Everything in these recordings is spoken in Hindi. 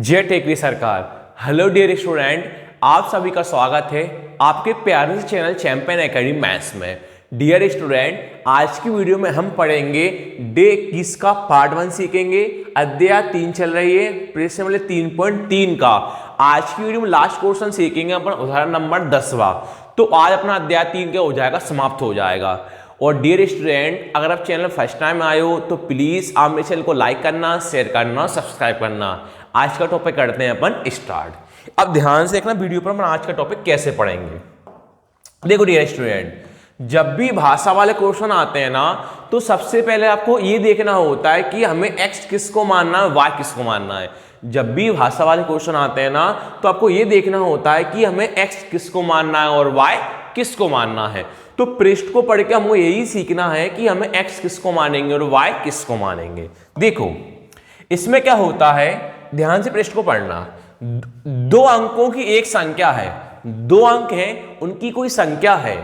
जय टेकरी सरकार। हेलो डियर स्टूडेंट, आप सभी का स्वागत है आपके प्यारे से चैनल चैंपियन एकेडमी मैथ्स में। डियर स्टूडेंट, आज की वीडियो में हम पढ़ेंगे डे 21 का पार्ट 1 सीखेंगे। अध्याय 3 चल रही है, प्रश्न नंबर 3.3 का। आज की वीडियो में लास्ट क्वेश्चन सीखेंगे अपन उदाहरण नंबर 10वां। तो आज अपना अध्याय 3 क्या हो जाएगा, समाप्त हो जाएगा। और डियर स्टूडेंट, अगर आप चैनल फर्स्ट टाइम आए हो तो प्लीज आप मेरे चैनल को लाइक करना, शेयर करना, सब्सक्राइब करना। आज का टॉपिक करते हैं अपन स्टार्ट। अब ध्यान से देखना वीडियो पर हम आज का टॉपिक कैसे पढ़ेंगे। देखो डियर स्टूडेंट, जब भी भाषा वाले क्वेश्चन आते हैं ना, तो सबसे पहले आपको ये देखना होता है कि हमें एक्स किसको मानना है, वाई किसको मानना है। जब भी भाषा वाले क्वेश्चन आते हैं ना, तो आपको ये देखना होता है कि हमें एक्स किसको मानना है और वाई किसको मानना है। तो पृष्ठ को पढ़ के हमको यही सीखना है कि हमें एक्स किसको मानेंगे और वाई किसको मानेंगे। देखो इसमें क्या होता है, ध्यान से पृष्ठ को पढ़ना। दो अंकों की एक संख्या है, दो अंक हैं, उनकी कोई संख्या है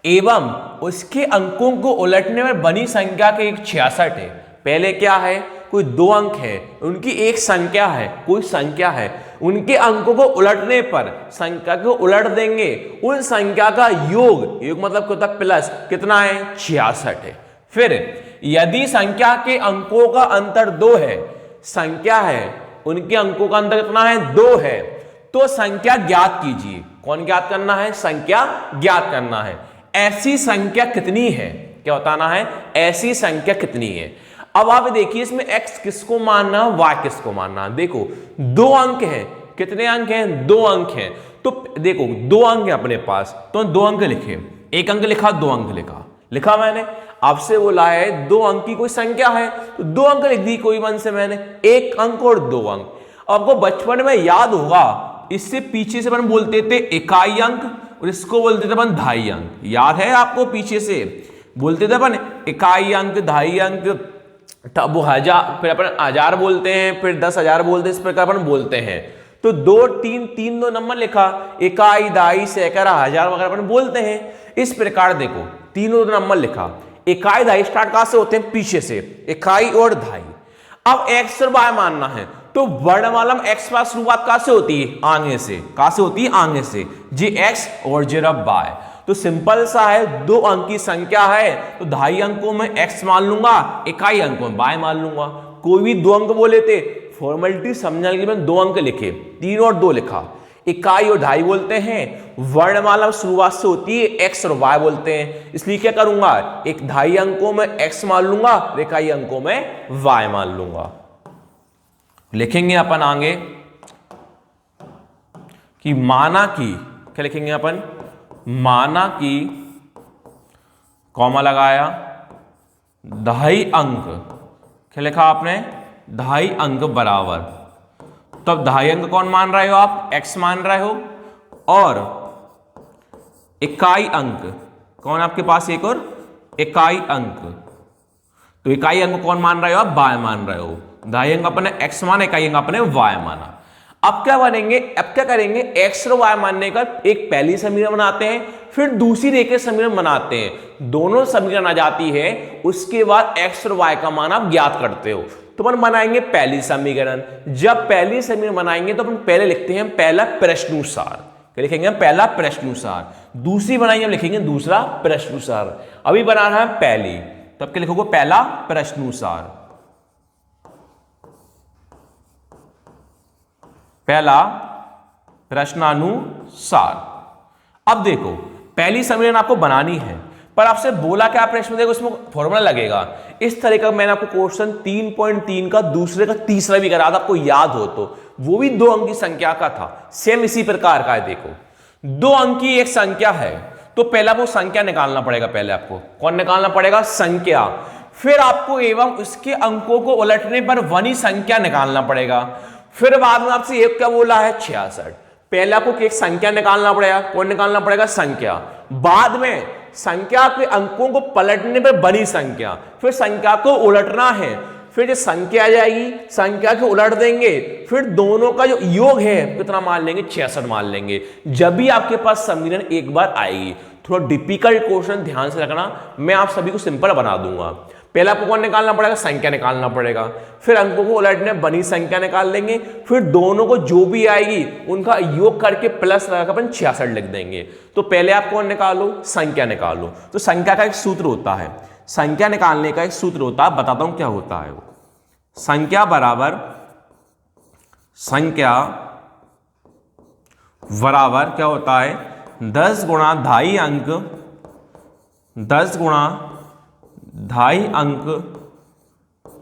एवं उसके अंकों को उलटने में बनी संख्या के एक 66 है। पहले क्या है, कोई दो अंक है, उनकी एक संख्या है, कोई संख्या है, उनके अंकों को उलटने पर संख्या को उलट देंगे, उन संख्या का योग, योग मतलब होता प्लस, कितना है, 66 है। फिर यदि संख्या के अंकों का अंतर 2 है, संख्या है उनके अंकों का अंतर कितना है, 2 है, तो संख्या ज्ञात कीजिए। कौन ज्ञात करना है, संख्या ज्ञात करना है। ऐसी संख्या कितनी है, क्या बताना है, ऐसी संख्या कितनी है। अब आप देखिए इसमें x किसको मानना है, y किसको मानना है। देखो दो अंक हैं, कितने अंक हैं, 2 अंक हैं। तो देखो 2 अंक है अपने पास, तो 2 अंक लिखे, एक अंक लिखा, 2 अंक लिखा मैंने। आपसे बोला है 2 अंक की कोई संख्या है, तो 2 अंक लिख दी कोई मन से मैंने, 1 अंक और 2 अंक। आपको बचपन में याद होगा, इससे पीछे से अपन बोलते थे इकाई अंक और इसको बोलते थे अपन दहाई अंक। याद है आपको, पीछे से बोलते थे अपन इकाई अंक, दहाई अंक, वो हजार, फिर अपन हजार बोलते हैं, फिर 10,000 बोलते हैं, इस प्रकार अपन बोलते हैं। तो 2 3 3 2 नंबर लिखा, इकाई, दहाई, सैकड़ा, हजार वगैरह अपन बोलते हैं। इस प्रकार देखो 3 नंबर लिखा, इकाई दहाई स्टार्ट कहां से होते हैं, पीछे से, इकाई और दहाई। अब एक्स और वाई मानना है, तो वर्णमाला में एक्स पर शुरुआत कहां से होती है, आगे से। कहां से होती है, आगे से। जी एक्स और जी वाई। तो सिंपल सा है, 2 अंक की संख्या है, तो दहाई अंकों में x मान लूंगा, इकाई अंकों में y मान लूंगा। कोई भी 2 अंक बोले थे, फॉर्मेलिटी समझने के लिए मैंने 2 अंक लिखे, 3 और 2 लिखा। इकाई और दहाई बोलते हैं, वर्णमाला शुरुआत से होती है x और y बोलते हैं, इसलिए क्या करूंगा, एक दहाई अंकों में x मान लूंगा, इकाई अंकों में y मान लूंगा। लिखेंगे अपन आगे कि माना कि, क्या लिखेंगे अपन, माना कि, कॉमा लगाया, दहाई अंक, क्या लिखा आपने, दहाई अंक बराबर। तब दहाई अंक कौन मान रहे हो आप, x मान रहे हो, और इकाई अंक कौन आपके पास, एक और इकाई अंक, तो इकाई अंक कौन मान रहे हो आप, y मान रहे हो। दहाई अंक अपने x माना, इकाई अंक अपने y माना। अब क्या बनेंगे, अब क्या करेंगे, x और y मानने का एक पहली समीकरण बनाते हैं, फिर दूसरी रेखीय समीकरण बनाते हैं। दोनों समीकरण आ जाती है, उसके बाद x और y का मान आप ज्ञात करते हो। तो अपन बनाएंगे पहली समीकरण। जब पहली समीकरण बनाएंगे तो अपन पहले लिखते हैं पहला प्रश्नानुसार, क्या लिखेंगे, पहला प्रश्नानुसार। दूसरी बनाएंगे, हम लिखेंगे दूसरा प्रश्नानुसार। अभी बना रहा है पहली, तब क्या लिखोगे, पहला प्रश्नानुसार, पहला प्रश्नानुसार। अब देखो पहली समीकरण आपको बनानी है, पर आपसे बोला क्या प्रश्न में, देखो इसमें फॉर्मूला लगेगा। इस तरह का मैंने आपको क्वेश्चन 3.3 का दूसरे का तीसरा भी करा था, आपको याद हो तो, वो भी 2 अंक की संख्या का था, सेम इसी प्रकार का है। देखो 2 अंक की एक संख्या है, तो पहला वो संख्या निकालना पड़ेगा, पहले आपको कौन निकालना पड़ेगा, संख्या। फिर आपको एवं उसके अंकों को उलटने पर बनी संख्या निकालना पड़ेगा। फिर बाद में आपसे एक क्या बोला है, 66। पहले आपको एक संख्या निकालना पड़ेगा, कौन निकालना पड़ेगा, संख्या। बाद में संख्या के अंकों को पलटने पर बनी संख्या, फिर संख्या को उलटना है, फिर जो संख्या आ जाएगी, संख्या को उलट देंगे, फिर दोनों का जो योग है कितना मान लेंगे, 66 मान लेंगे। जब भी आपके पास समीकरण एक बार आएगी, थोड़ा डिफिकल्ट क्वेश्चन ध्यान से रखना, मैं आप सभी को सिंपल बना दूंगा। पहले आपको कौन निकालना पड़ेगा, संख्या निकालना पड़ेगा, फिर अंकों को उलटने बनी संख्या निकाल लेंगे, फिर दोनों को जो भी आएगी उनका योग करके प्लस लगाकर अपन 66 लिख देंगे। तो पहले आप कौन निकालो, संख्या निकालो। तो संख्या का एक सूत्र होता है, संख्या निकालने का एक सूत्र होता है, बताता हूं क्या होता है वो। संख्या बराबर क्या होता है, 10 गुणा ढाई अंक, 10 गुणा ढाई अंक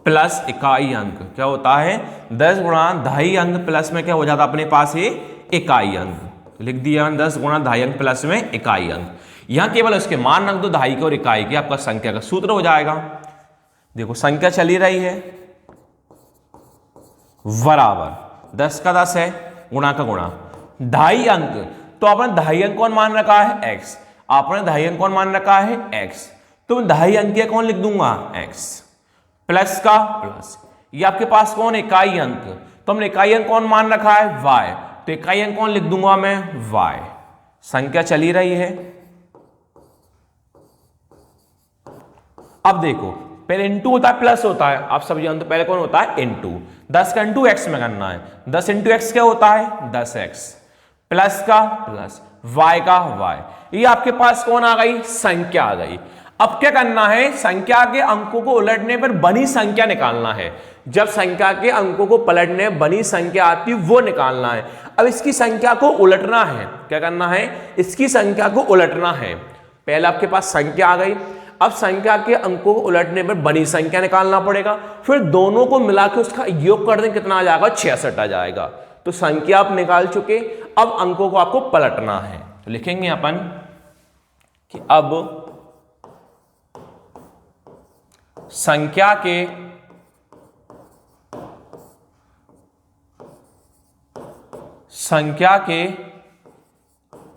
प्लस इकाई अंक। क्या होता है, 10 गुणा ढाई अंक प्लस में क्या हो जाता है अपने पास ये इकाई अंक। तो लिख दिया 10 गुणा ढाई अंक प्लस में इकाई अंक। यहां केवल उसके मान रख दो, ढाई के और इकाई के, आपका संख्या का सूत्र हो जाएगा। देखो संख्या चली रही है बराबर 10 का 10 है, गुणा का गुणा, ढाई अंक, तो आपने ढाई अंक कौन मान रखा है, x। आपने ढाई अंक कौन मान रखा है, x, तो ढाई अंक के कौन लिख दूंगा, x, प्लस का प्लस, ये आपके पास कौन इकाई अंक, तो हमने इकाई अंक कौन मान रखा है, y, तो इकाई अंक कौन लिख दूंगा मैं, y। संख्या चली रही है। अब देखो पहले इंटू होता है प्लस होता है, आप सब जानते हो पहले कौन होता है, इंटू। 10 का इंटू एक्स में करना है, 10 इंटू एक्स क्या होता है, 10x, प्लस का प्लस, y का y। ये आपके पास कौन आ गई, संख्या आ गई। अब क्या करना है, संख्या के अंकों को उलटने पर बनी संख्या निकालना है। जब संख्या के अंकों को पलटने बनी संख्या आती है वो निकालना है। अब इसकी संख्या को उलटना है, क्या करना है, इसकी संख्या को उलटना है। पहले आपके पास संख्या आ गई, अब संख्या के अंकों को उलटने पर बनी संख्या निकालना पड़ेगा, फिर दोनों को मिला के उसका योग कर दें, कितना आ जाएगा, 66 आ जाएगा। तो संख्या आप निकाल चुके, अब अंकों को आपको पलटना है। तो लिखेंगे अपन कि अब संख्या के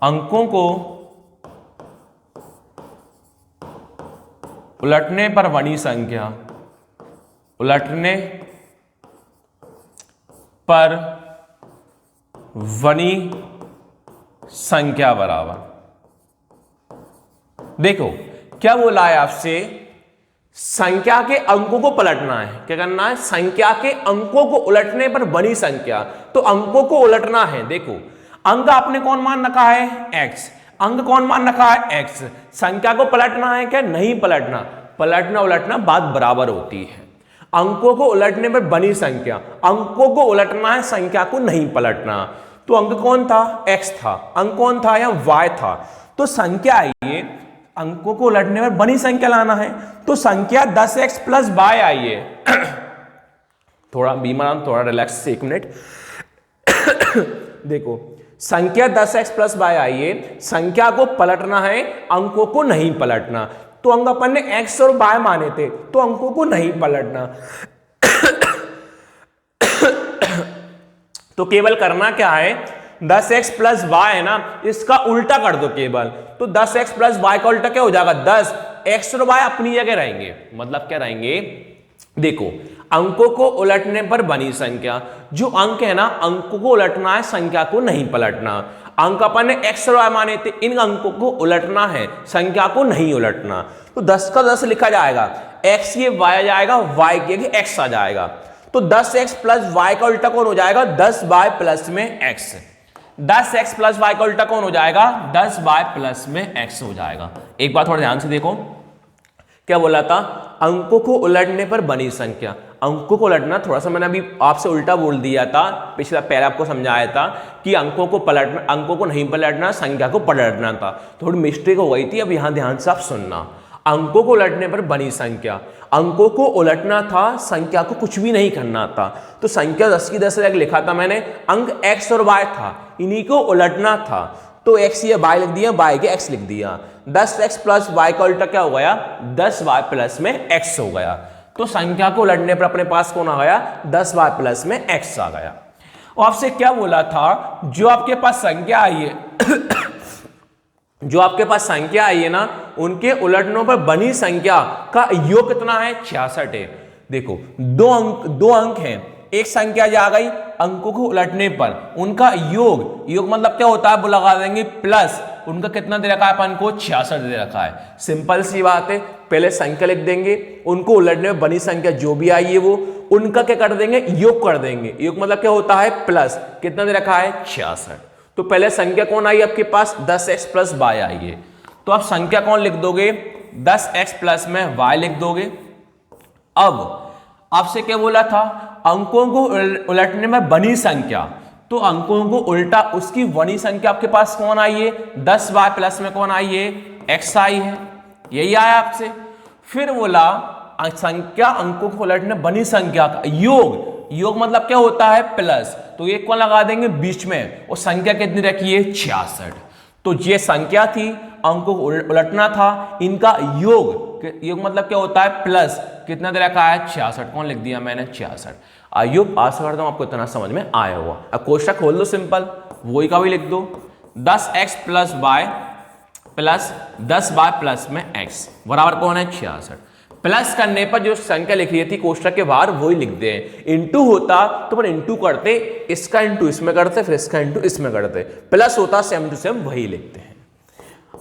अंकों को उलटने पर बनी संख्या, उलटने पर बनी संख्या बराबर, देखो क्या बोला है आपसे, संख्या के अंकों को पलटना है। क्या करना है, संख्या के अंकों को उलटने पर बनी संख्या, तो अंकों को उलटना है। देखो अंक आपने कौन मान रखा है, x, अंक कौन मान रखा है, x। संख्या को पलटना है क्या, नहीं पलटना, पलटना उलटना बात बराबर होती है। अंकों को उलटने पर बनी संख्या, अंकों को उलटना है, संख्या को नहीं पलटना। तो अंक कौन था, x था, अंक कौन था या y था। तो संख्या आइए, अंकों को उलटने पर बनी संख्या लाना है, तो संख्या 10x प्लस y आइए। थोड़ा बीमार, थोड़ा रिलैक्स, एक मिनट। देखो संख्या 10x प्लस y आइए, संख्या को पलटना है, अंकों को नहीं पलटना। तो अंक अपन ने x और y माने थे, तो अंकों को नहीं पलटना। तो केवल करना क्या है, 10x प्लस y है ना, इसका उल्टा कर दो केवल। तो 10x प्लस y का उल्टा क्या हो जाएगा, 10, x और y अपनी जगह रहेंगे। मतलब क्या रहेंगे, देखो अंकों को उलटने पर बनी संख्या, जो अंक है ना, अंकों को उलटना है, संख्या को नहीं पलटना। अंक अपन ने x और y माने थे, इन अंकों को उलटना है, संख्या को नहीं उलटना। तो 10 का 10 लिखा जाएगा, x ये y आ जाएगा, y के x आ जाएगा। तो 10x प्लस y का उल्टा कौन हो जाएगा, 10y प्लस में x। 10x प्लस y का उल्टा कौन हो जाएगा, 10y प्लस में x हो जाएगा। एक बात थोड़ा ध्यान से देखो, क्या बोला था, अंकों को उलटने पर बनी संख्या। अंकों को उलटना, थोड़ा सा मैंने अभी आपसे उल्टा बोल दिया था, पिछला पहले आपको समझाया था कि अंकों को पलटना, अंकों को नहीं पलटना, संख्या को पलटना था। थोड़ी मिस्टेक हो गई थी, अब यहां ध्यान से आप सुनना। अंकों को उलटने पर बनी संख्या, अंकों को उलटना था, संख्या को कुछ भी नहीं करना था। तो संख्या 10 की 10 लिखा था मैंने, अंक x और y था, इन्हीं को उलटना था। तो x ये y लिख दिया, y के x लिख दिया। 10x प्लस y का उल्टा क्या हो गया, 10y प्लस में x हो गया। तो संख्या को उलटने पर अपने पास कौन आ गया, 10y प्लस में x आ गया। और आपसे क्या बोला था, जो आपके पास संख्या आई है जो आपके पास संख्या आई है ना, उनके उलटनों पर बनी संख्या का योग कितना है, 66 है। देखो दो अंक हैं, एक संख्या जा गई, अंकों को उलटने पर उनका योग मतलब क्या होता है, वो लगा देंगे प्लस, उनका कितना दे रखा है अपन को, 66 दे रखा है। सिंपल सी बात है, पहले संख्या लिख देंगे, उनको उलटने में बनी संख्या जो भी आई है वो उनका क्या कर देंगे, योग कर देंगे। योग मतलब क्या होता है, प्लस। कितना दे रखा है, 66। तो पहले संख्या कौन आई आपके पास, 10x प्लस y आई है। तो आप संख्या कौन लिख दोगे, 10x प्लस में y लिख दोगे। अब आपसे क्या बोला था, अंकों को उलटने में बनी संख्या, तो अंकों को उल्टा उसकी बनी संख्या आपके पास कौन आई है, 10y प्लस में कौन आई है, x आई है। यही आया आपसे। फिर बोला संख्या अंकों को उलटने बनी संख्या का योग। योग मतलब क्या होता है, प्लस। तो ये कौन लगा देंगे बीच में, और संख्या कितनी रखी है, 66। तो ये संख्या थी, अंकों को उलटना था, इनका योग। योग मतलब क्या होता है, प्लस। कितना दे रखा है, 66। कौन लिख दिया मैंने, 66। आइयो आशा करता हूं आपको इतना समझ में आया हुआ। अब कोष्टक खोल दो सिंपल, वही का भी लिख दो, 10x plus y plus 10y plus में x बराबर कौन है, 66। प्लस करने पर जो संख्या लिख रही थी कोष्टक के बाहर वही लिख दे। इंटू होता तो अपन इंटू करते, इसका इंटू इसमें करते, फिर इसका इंटू इसमें करते। प्लस होता सेम टू सेम वही लिखते हैं।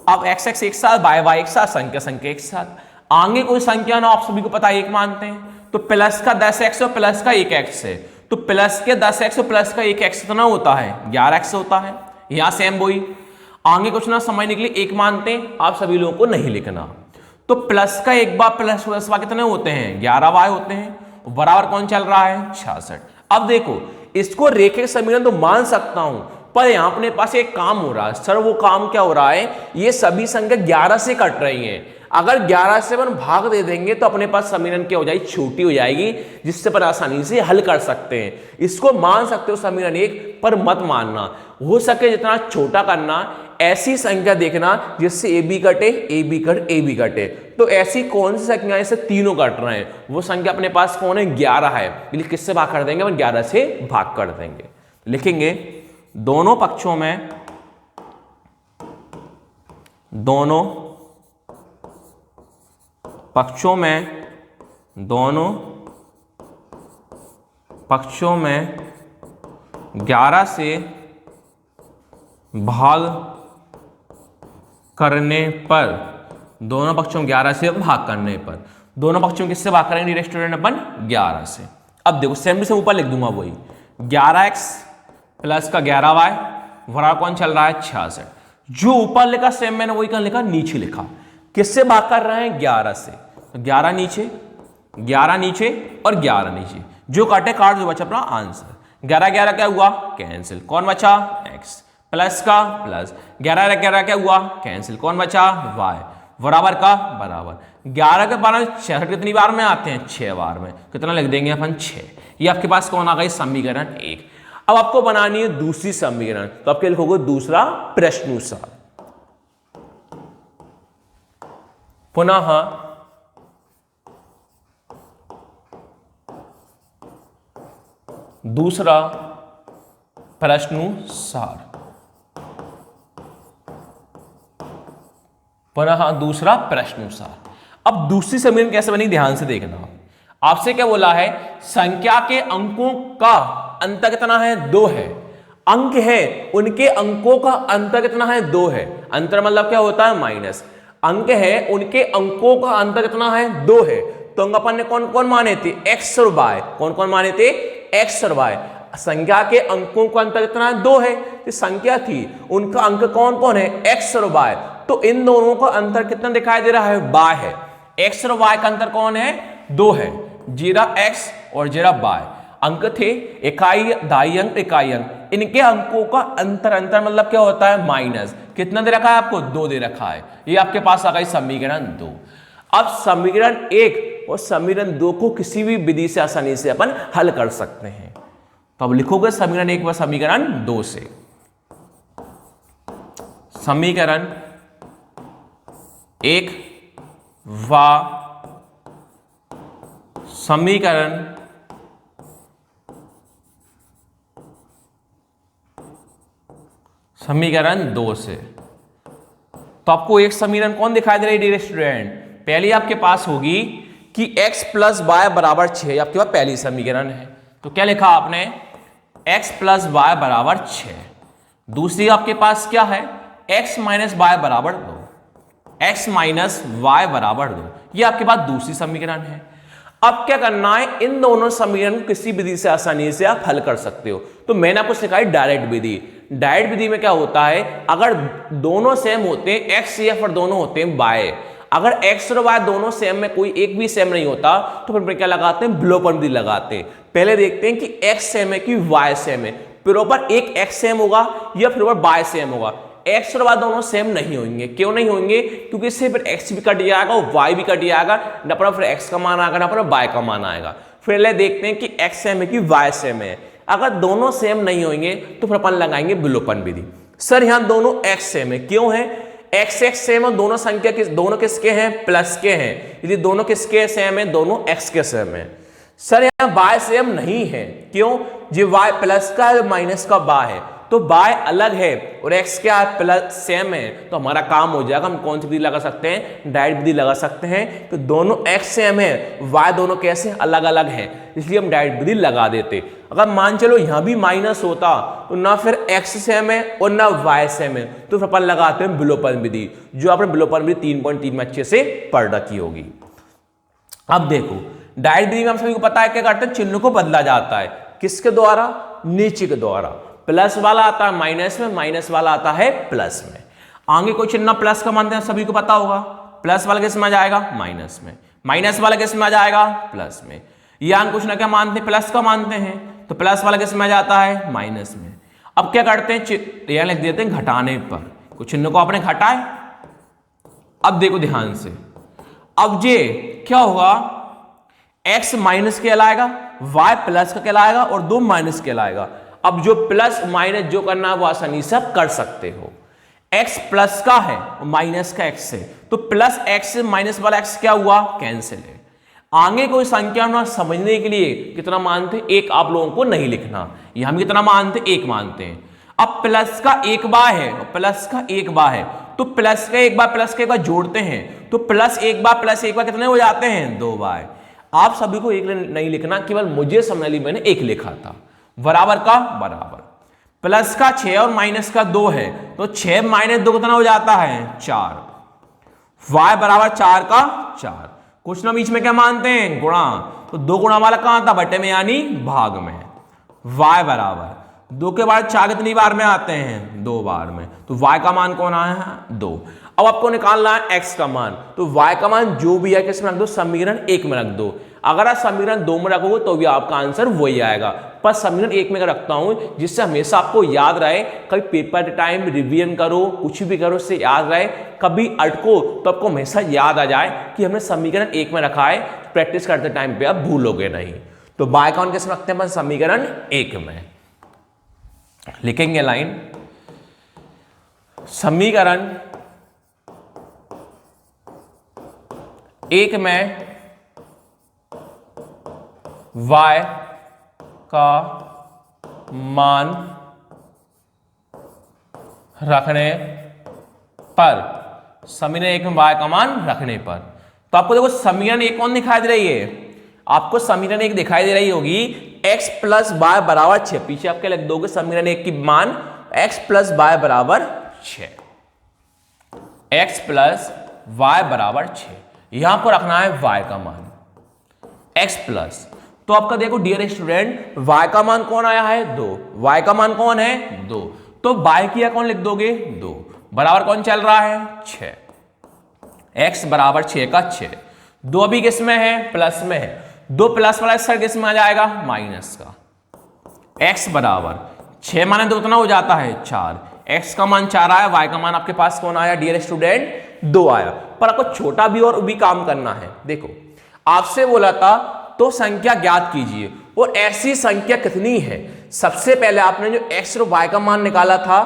अब x x एक साथ, y y एक साथ, संख्या संख्या एक साथ। आगे कोई संख्या ना, आप सभी को पता है एक मानते हैं, तो प्लस का 10x और प्लस का 1x है। तो प्लस के 10x और प्लस का 1x कितना होता है, 11x होता है। यहां सेम वही। आगे कुछ ना समझने के लिए एक मानते हैं, आप सभी लोगों को नहीं लिखना। तो प्लस का एक बार प्लस कितने होते हैं, 11y होते हैं। बराबर कौन चल रहा है, 66। अब देखो इसको रेखिक समीकरण तो मान सकता हूं, पर यहां अपने पास एक काम हो रहा है। सर वो काम क्या हो रहा है, ये सभी संख्या 11 से कट रही हैं। अगर 11 से अपन भाग दे देंगे तो अपने पास समीकरण क्या हो जाएगी, छोटी हो जाएगी, जिससे पर आसानी से हल कर सकते हैं। इसको मान सकते हो समीकरण एक, पर मत मानना। हो सके जितना छोटा करना। ऐसी संख्या देखना जिससे ए बी कटे, ए बी कट, ए बी कटे। तो ऐसी कौन सी संख्या से तीनों कट रहे हैं, वो संख्या अपने पास कौन है, 11 है। किससे भाग कर देंगे, अपन 11 से भाग कर देंगे। लिखेंगे दोनों पक्षों में, दोनों पक्षों में 11 से भाग करने पर, दोनों पक्षों में 11 से भाग करने पर, दोनों पक्षों में किससे भाग करेंगे स्टूडेंट अपन, 11 से। अब देखो सेम टू सेम ऊपर लिख दूंगा वही, 11x प्लस का 11y बराबर कौन चल रहा है, 66। जो ऊपर लिखा सेम मैंने वही कहां लिखा, नीचे लिखा। किससे भाग कर रहे हैं, 11 से। तो 11 नीचे, 11 नीचे और 11 नीचे, जो काटे काट, जो बचा अपना आंसर। 11 11 क्या हुआ, कैंसिल। कौन बचा, x प्लस का प्लस, 11 11 क्या हुआ, कैंसिल। कौन बचा, y बराबर का बराबर। 11 के 12 66 कितनी बार में आते हैं, 6 बार में। कितना लिख देंगे अपन, 6। ये आपके पास कौन आ गई, समीकरण 1। अब आपको बनानी है दूसरी समीकरण, तो आप क्या लिखोगे, दूसरा प्रश्नानुसार। पुनः दूसरा प्रश्नानुसार, पुनः दूसरा प्रश्नानुसार। अब दूसरी समीकरण कैसे बनी, ध्यान से देखना। आपसे क्या बोला है, संख्या के अंकों का अंतर कितना है, 2 है। अंक है, उनके अंकों का अंतर कितना है, 2 है। अंतर मतलब क्या होता है, माइनस। अंक है, उनके अंकों का अंतर कितना है, 2 है। तो अंक अपन ने कौन कौन माने थे, x और y। कौन कौन माने थे, x और y। संख्या के अंकों का अंतर कितना है, 2 है। तो संख्या थी, उनका अंक कौन कौन है, x और y। तो इन दोनों का अंतर कितना दिखाई दे रहा है, y है। x और y का अंतर कौन है, 2 है। जीरा x और जीरा y अंक थे, इकाई दाई अंक, इकाई अंक। इनके अंकों का अंतर, अंतर मतलब क्या होता है, माइनस। कितना दे रखा है आपको, 2 दे रखा है। ये आपके पास आ गई समीकरण 2। अब समीकरण 1 और समीकरण 2 को किसी भी विधि से आसानी से अपन हल कर सकते हैं। तो अब लिखोगे समीकरण 1 व समीकरण 2 से। समीकरण 1 व समीकरण 2 से। तो आपको एक समीकरण कौन दिखाई दे रही है डियर स्टूडेंट, पहली आपके पास होगी कि x प्लस वाई बराबर 6, आपके पास पहली समीकरण है। तो क्या लिखा आपने, x प्लस वाई बराबर 6। दूसरी आपके पास क्या है, x माइनस वाई बराबर 2। x माइनस वाई बराबर 2। ये आपके पास दूसरी समीकरण है। अब क्या करना है, इन दोनों समीकरण को किसी विधि से आसानी से आप हल कर सकते हो। तो मैंने आपको सिखाई डायरेक्ट विधि। डायरेक्ट विधि में क्या होता है, अगर दोनों सेम होते हैं x या फिर दोनों होते हैं y, अगर x और y दोनों सेम में कोई एक भी सेम नहीं होता तो फिर क्या लगाते हैं, विलोपन विधि लगाते हैं। पहले देखते हैं कि x सेम है कि y सेम है, फिर ऊपर एक x सेम होगा या फिर ऊपर y सेम होगा। x और y दोनों सेम नहीं होंगे। क्यों नहीं होंगे, क्योंकि इससे फिर x भी कट जाएगा और y भी कट जाएगा, ना पर फिर x का मान आएगा ना पर y का मान आएगा। फिर ले देखते हैं कि x सेम है कि y सेम है। अगर दोनों सेम नहीं होंगे तो फिर अपन लगाएंगे विलोपन विधि। सर यहां दोनों x सेम है, क्यों है, x सेम है, दोनों संख्या दोनों किसके हैं, प्लस के हैं। यदि दोनों किसके सेम है, दोनों x के सेम है। सर यहां y सेम नहीं है, क्यों, जो y प्लस का है माइनस का y है, तो y अलग है और x क्या है, प्लस सेम है। तो हमारा काम हो जाएगा, हम कौन सी विधि लगा सकते हैं, डायरेक्ट विधि लगा सकते हैं। तो दोनों x सेम है, y दोनों कैसे अलग अलग हैं, इसलिए हम डायरेक्ट विधि लगा देते। अगर मान चलो यहां भी माइनस होता तो ना फिर x सेम है और ना y सेम है, तो फिर अपन लगाते हैं विलोपन विधि, जो आपने विलोपन विधि 3.3 में अच्छे से पढ़ रखी होगी। अब देखो डायरेक्ट विधि में हम सभी को पता है क्या करते हैं, चिन्ह को बदला जाता है, किसके द्वारा, नीचे के द्वारा। प्लस वाला आता है माइनस में, माइनस वाला आता है प्लस में। आगे कोई चिन्ह प्लस का मानते हैं, सभी को पता होगा, प्लस वाला किस में आ जाएगा, माइनस में, माइनस वाला किस में आ जाएगा, प्लस में। यहाँ कुछ ना क्या मानते हैं, प्लस का मानते हैं, तो प्लस वाला किस में आ जाता है, माइनस में। अब क्या करते हैं, यहाँ लिख देते हैं घटाने पर, कुछ चिन्ह को आपने घटाए। अब देखो ध्यान से, अब ये क्या होगा, x माइनस कहलाएगा, y प्लस का कहलाएगा और 2 माइनस कहलाएगा। अब जो प्लस माइनस जो करना है वो आसानी से आप कर सकते हो। x प्लस का है और माइनस का x है, तो प्लस x माइनस वाला x क्या हुआ, कैंसिल है। आगे कोई संख्या ना समझने के लिए कितना मानते, एक आप लोगों को नहीं लिखना, ये हम कितना मानते, एक मानते हैं। अब प्लस का एक बार है और प्लस का एक बार है, तो प्लस का एक बार प्लस का एक बार जोड़ते हैं तो प्लस एक बार कितने हो जाते हैं, 2 बार। आप सभी को एक नहीं लिखना, केवल मुझे समझने लिए मैंने एक लिखा था। बराबर का बराबर, प्लस का 6 और माइनस का 2 है, तो 6 माइनस 2 कितना हो जाता है, 4। y बराबर 4 का 4। कुछ ना बीच में क्या मानते हैं, गुणा, तो 2 गुणा वाला कहां था, बटे में यानी भाग में। y बराबर 2 के बाद 4 कितनी बार में आते हैं, 2 बार में, तो y का मान कौन आया है, 2। अब आपको निकालना है x का मान, तो y का मान जो भी है किसमें रख दो, समीकरण 1 में रख दो। अगर आप समीकरण 2 में रखोगे तो भी आपका आंसर वही आएगा, पर समीकरण 1 में रखता हूं जिससे हमेशा आपको याद रहे। कभी पेपर टाइम रिवीजन करो, कुछ भी करो, उससे याद रहे, कभी अटको तो आपको हमेशा याद आ जाए कि हमने समीकरण 1 में रखा है। प्रैक्टिस करते टाइम पे आप भूलोगे नहीं। तो y का मान किसमें रखते हैं, समीकरण 1 में लिखेंगे लाइन, समीकरण 1 में y का मान रखने पर, समीकरण 1 में y का मान रखने पर, तो आपको देखो समीकरण 1 कौन दिखाई दे रही है, आपको समीकरण 1 दिखाई दे रही होगी, x प्लस y बराबर 6। पीछे आप क्या लिख दोगे, समीकरण 1 की मान x प्लस y बराबर 6, x प्लस y बराबर 6। यहां पर रखना है y का मान x प्लस, तो आपका देखो डियर स्टूडेंट y का मान कौन आया है, 2। y का मान कौन है, 2, तो y किया कौन लिख दोगे, 2 बराबर कौन चल रहा है, 6। x बराबर 6 का 6, 2 अभी किस में है, प्लस में है, 2 प्लस वाला सर किस में आ जाएगा, माइनस का। x बराबर 6 माने 2 कितना हो जाता है, 4। x का मान 4 आया, y का मान आपके पास कौन आया डियर स्टूडेंट, 2 आया। पर आपको छोटा भी और भी काम करना है। देखो आपसे बोला था तो संख्या ज्ञात कीजिए, और ऐसी संख्या कितनी है। सबसे पहले आपने जो x और y का मान निकाला था,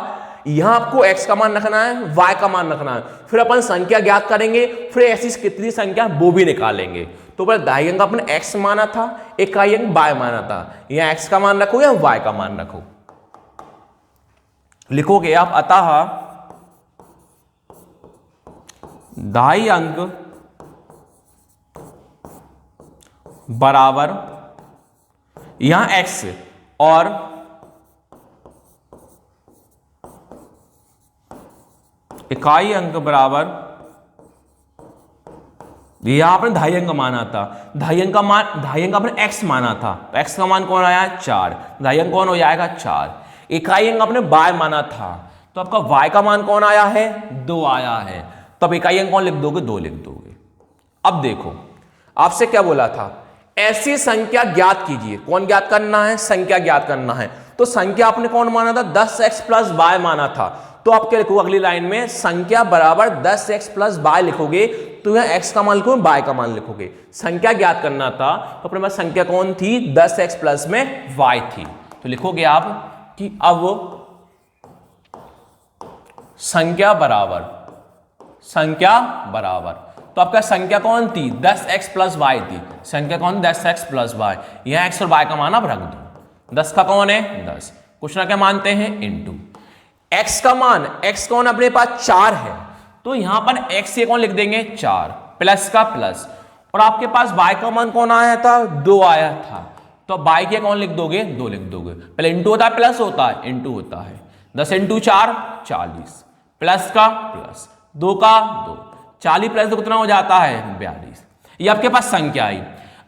यहां आपको x का मान रखना है, y का मान रखना है, फिर अपन संख्या ज्ञात करेंगे, फिर ऐसी कितनी संख्या वो भी निकालेंगे। तो पहले दाई अंक अपने x माना था, इकाई अंक y माना था, यहां x का मान रखो या y का मान रखो, लिखोगे आप अतः दाई अंक बराबर यहां x और इकाई अंक बराबर यहाँ पर ढाई अंक माना था, ढाई अंक अपने x माना था, तो x का मान कौन आया 4, ढाई अंक कौन हो जाएगा 4। इकाई अंक अपने y माना था, तो आपका y का मान कौन आया है 2 आया है, तो अब इकाई अंक कौन लिख दोगे 2 लिख दोगे। अब देखो आपसे क्या बोला था, ऐसी संख्या ज्ञात कीजिए, कौन ज्ञात करना है संख्या ज्ञात करना है, तो संख्या आपने कौन माना था 10x प्लस y माना था, तो आप क्या लिखोगे अगली लाइन में संख्या बराबर 10x प्लस y लिखोगे, तो यहाँ x का मान लिखोगे y का मान लिखोगे। संख्या ज्ञात करना था तो अपने पास संख्या कौन थी 10x प्लस में y थी, तो लिखोगे आप कि अब संख्या बराबर तो आपका संख्या कौन थी 10x प्लस y थी, संख्या कौन 10x प्लस y, यहां x और y का मान आप रख दो। 10 का कौन है 10, कुछ ना क्या मानते हैं इनटू x का मान, x कौन अपने पास 4 है, तो यहां पर x ये कौन लिख देंगे 4 प्लस का प्लस, और आपके पास y का मान कौन आया था 2 आया था, तो y के कौन लिख दोगे 2 लिख दोगे। पहले इंटू होता है प्लस होता है इंटू होता है, 10 इंटू 4 40 प्लस का प्लस 2 का 2, 40 प्लस 2 कितना हो जाता है 42। ये आपके पास संख्या आई।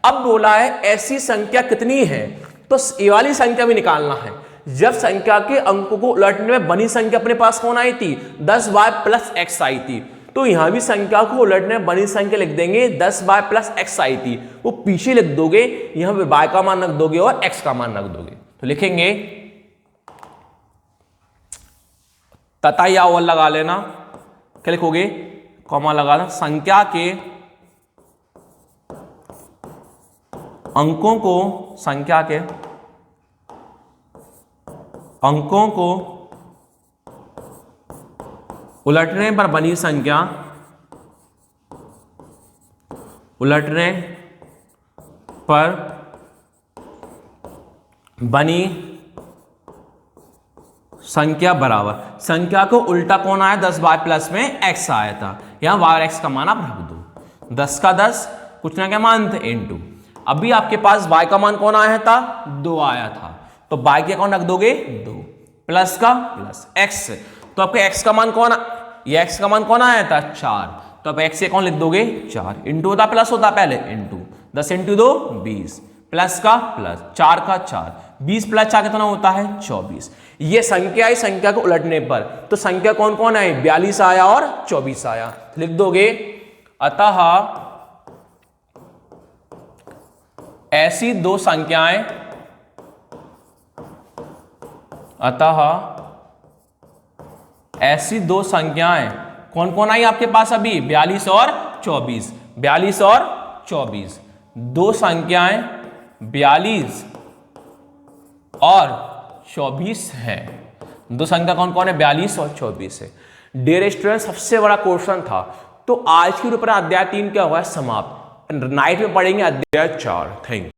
अब बोला है ऐसी संख्या कितनी है, तो ये वाली संख्या भी निकालना है। जब संख्या के अंकों को उलटने में बनी संख्या अपने पास कौन आई थी 10y प्लस x आई थी, तो यहां भी संख्या को उलटने में बनी संख्या लिख देंगे 10y प्लस x आई थी, वो पीछे लिख दोगे, यहां पे y का मान रख दोगे और x का मान रख दोगे, तो लिखेंगे तथा या और लगा लेना, क्या लिखोगे कॉमा लगा देना, संख्या के अंकों को उलटने पर बनी संख्या बराबर, संख्या को उल्टा कौन आया 10y प्लस में x आया था, यहां y और x का मान आप रख दो, 10 का 10 कुछ ना क्या मान थे इनटू, अभी आपके पास y का मान कौन आया था 2 आया था, तो y के कौन रख दोगे 2 प्लस का प्लस x, तो आपके x का मान कौन, ये x का मान कौन आया था 4, तो आप x से कौन लिख दोगे 4, इंटू होता प्लस होता पहले इंटू, 10 इंटू 2 20 प्लस का प्लस 4 का 4, 20 प्लस 4 कितना होता है 24। ये संख्या है, संख्या को उलटने पर तो संख्या कौन कौन आई 42 आया और 24 आया, लिख दोगे अतः ऐसी दो संख्याएं कौन कौन आई आपके पास अभी 42 और 24, 42 और 24, दो संख्याएं 42 और 24 है, दो संख्या कौन कौन है 42 और 24 है। डियर स्टूडेंट सबसे बड़ा क्वेश्चन था, तो आज के ऊपर अध्याय 3 क्या हुआ है समाप्त, नाइट में पढ़ेंगे अध्याय 4। Thank you.